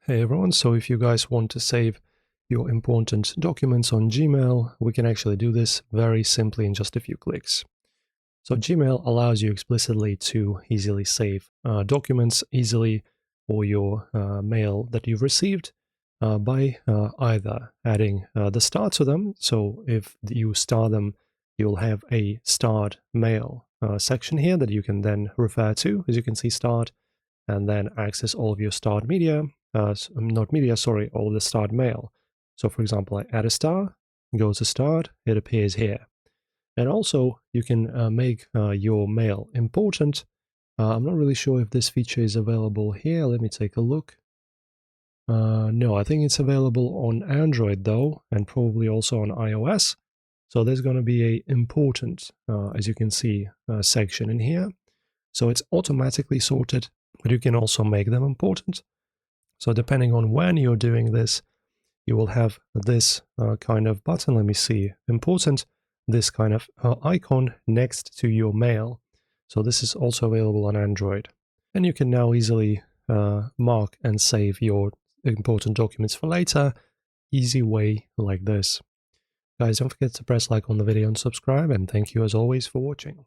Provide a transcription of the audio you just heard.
Hey everyone, so if you guys want to save your important documents on Gmail, we can actually do this very simply in just a few clicks. So Gmail allows you explicitly to easily save documents easily or your mail that you've received by either adding the star to them. So if you star them, you'll have a starred mail section here that you can then refer to. As you can see, starred, and then access all of your starred media, not media, sorry, all of the starred mail. So for example, I add a star, go to starred, it appears here. And also you can make your mail important. I'm not really sure if this feature is available here. Let me take a look. No, I think it's available on Android though, and probably also on iOS. So there's going to be a important, as you can see, section in here. So it's automatically sorted, but you can also make them important. So depending on when you're doing this, you will have this kind of button. Let me see, important, this kind of icon next to your mail. So this is also available on Android. And you can now easily mark and save your important documents for later. Easy way like this. Guys, don't forget to press like on the video and subscribe, and thank you as always for watching.